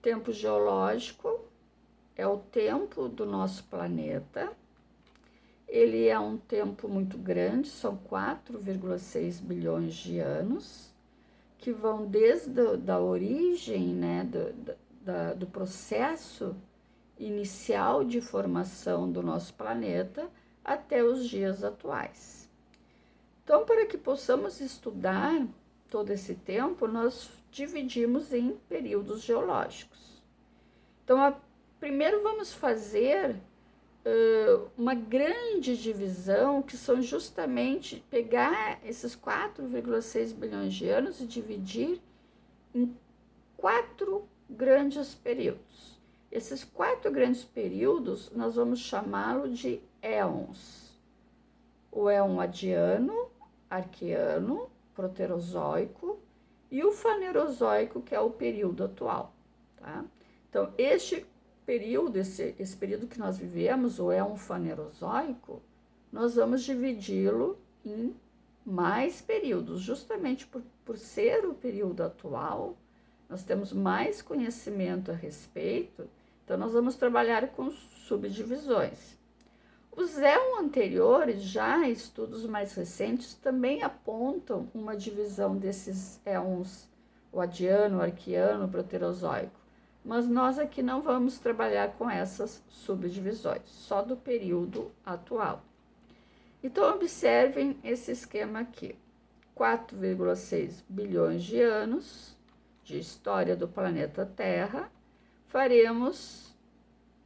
tempo geológico é o tempo do nosso planeta. Ele é um tempo muito grande, são 4,6 bilhões de anos, que vão desde a origem, né, do processo inicial de formação do nosso planeta até os dias atuais. Então, para que possamos estudar todo esse tempo, nós dividimos em períodos geológicos. Então, primeiro vamos fazer uma grande divisão, que são justamente pegar esses 4,6 bilhões de anos e dividir em 4 grandes períodos. Esses 4 grandes períodos nós vamos chamá-lo de éons. O éon adiano, arqueano, proterozoico e o fanerozoico, que é o período atual, tá? Então, este período, esse período que nós vivemos, o éon fanerozoico, nós vamos dividi-lo em mais períodos, justamente por ser o período atual, nós temos mais conhecimento a respeito, então nós vamos trabalhar com subdivisões. Os éons anteriores, já estudos mais recentes, também apontam uma divisão desses éons, o adiano, o arqueano, o proterozoico. Mas nós aqui não vamos trabalhar com essas subdivisões, só do período atual. Então, observem esse esquema aqui. 4,6 bilhões de anos de história do planeta Terra, faremos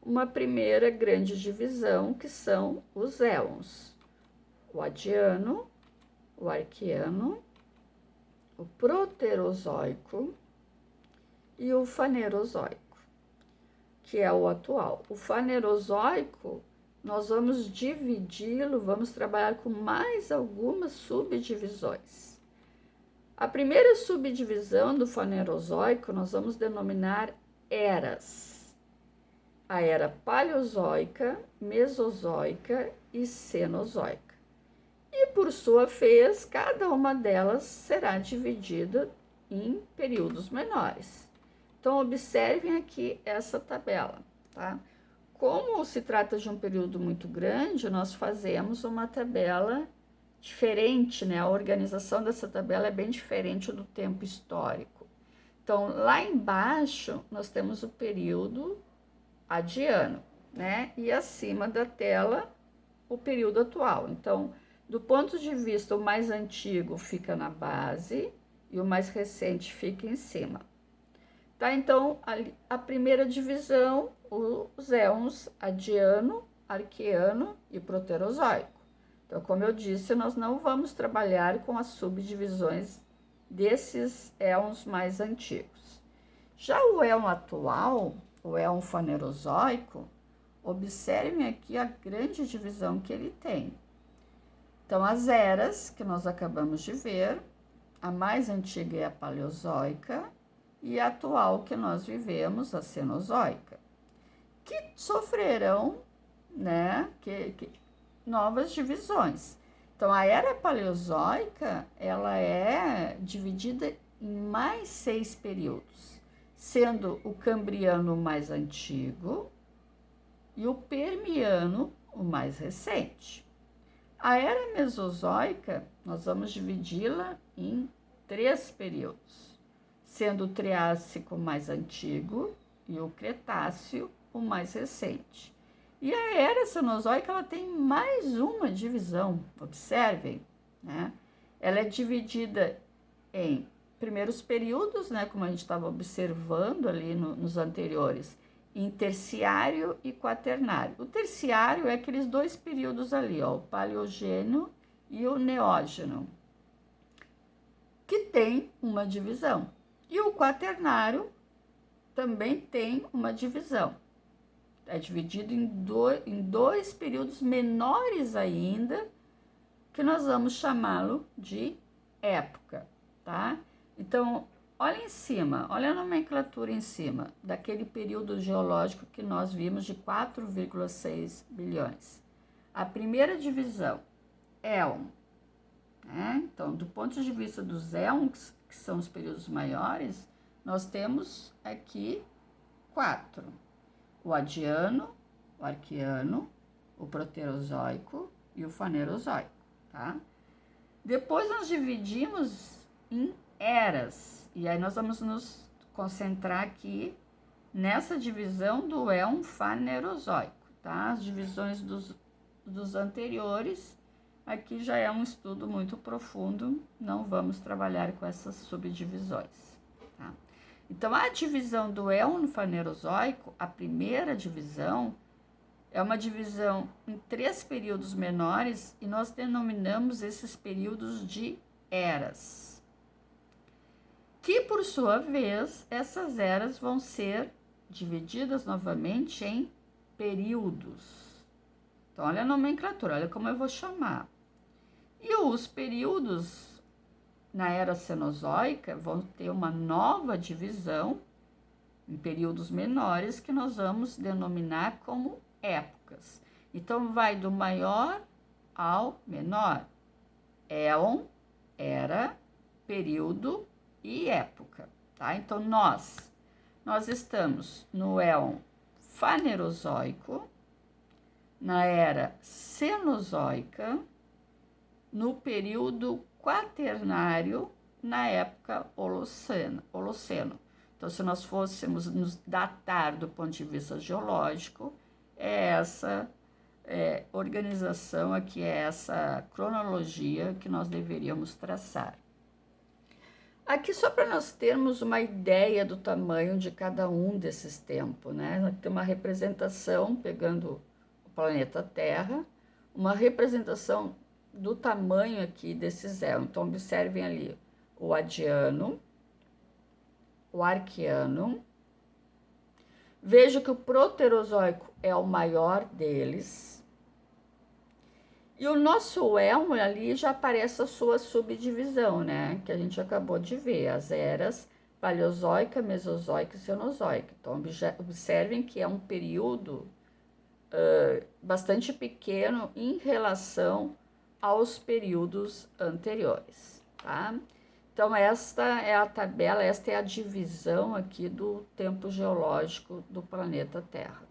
uma primeira grande divisão, que são os éons. O adiano, o arqueano, o proterozoico e o fanerozoico, que é o atual. O fanerozoico, nós vamos dividi-lo, vamos trabalhar com mais algumas subdivisões. A primeira subdivisão do fanerozoico nós vamos denominar eras. A era paleozoica, mesozoica e cenozoica. E, por sua vez, cada uma delas será dividida em períodos menores. Então, observem aqui essa tabela, tá? Como se trata de um período muito grande, nós fazemos uma tabela diferente, né? A organização dessa tabela é bem diferente do tempo histórico. Então, lá embaixo, nós temos o período adiano, né? E acima da tela, o período atual. Então, do ponto de vista, o mais antigo fica na base e o mais recente fica em cima. Tá? Então, a primeira divisão, os éons adiano, arqueano e proterozoico. Então, como eu disse, nós não vamos trabalhar com as subdivisões desses éons mais antigos. Já o éon atual, o éon fanerozoico, observem aqui a grande divisão que ele tem. Então, as eras que nós acabamos de ver, a mais antiga é a paleozoica e a atual que nós vivemos, a cenozoica, que sofrerão, né, novas divisões. Então, a era paleozoica, ela é dividida em mais 6 períodos, sendo o cambriano o mais antigo e o permiano o mais recente. A era mesozoica, nós vamos dividi-la em 3 períodos, sendo o Triássico o mais antigo e o Cretáceo o mais recente. E a era cenozoica, ela tem mais uma divisão, observem, né? Ela é dividida em primeiros períodos, né, como a gente estava observando ali nos anteriores, em terciário e quaternário. O terciário é aqueles 2 períodos ali, ó, o paleogênio e o neógeno, que tem uma divisão. E o quaternário também tem uma divisão. É dividido em dois períodos menores ainda, que nós vamos chamá-lo de época, tá? Então, olha em cima, olha a nomenclatura em cima, daquele período geológico que nós vimos de 4,6 bilhões. A primeira divisão, éon, né? Então, do ponto de vista dos éons, que são os períodos maiores, nós temos aqui quatro: o Adiano, o Arqueano, o Proterozoico e o Fanerozoico, tá? Depois nós dividimos em eras, e aí nós vamos nos concentrar aqui nessa divisão do Éon Fanerozoico, tá? As divisões dos anteriores, aqui já é um estudo muito profundo, não vamos trabalhar com essas subdivisões, tá? Então, a divisão do Éon Fanerozoico, a primeira divisão, é uma divisão em 3 períodos menores e nós denominamos esses períodos de eras. Que, por sua vez, essas eras vão ser divididas novamente em períodos. Então, olha a nomenclatura, olha como eu vou chamar. E os períodos na era Cenozoica vão ter uma nova divisão em períodos menores que nós vamos denominar como épocas. Então, vai do maior ao menor. Éon, era, período e época, tá? Então, nós estamos no Éon Fanerozoico, na era Cenozoica, no período quaternário, na época Holoceno. Então, se nós fôssemos nos datar do ponto de vista geológico, é essa organização aqui, é essa cronologia que nós deveríamos traçar. Aqui, só para nós termos uma ideia do tamanho de cada um desses tempos, né? Tem uma representação, pegando o planeta Terra, uma representação do tamanho aqui desses Éon. Então, observem ali o Adiano, o Arqueano. Veja que o Proterozoico é o maior deles. E o nosso Éon ali já aparece a sua subdivisão, né? Que a gente acabou de ver, as eras Paleozoica, Mesozoica e Cenozoica. Então, observem que é um período bastante pequeno em relação aos períodos anteriores, tá? Então, esta é a tabela, esta é a divisão aqui do tempo geológico do planeta Terra.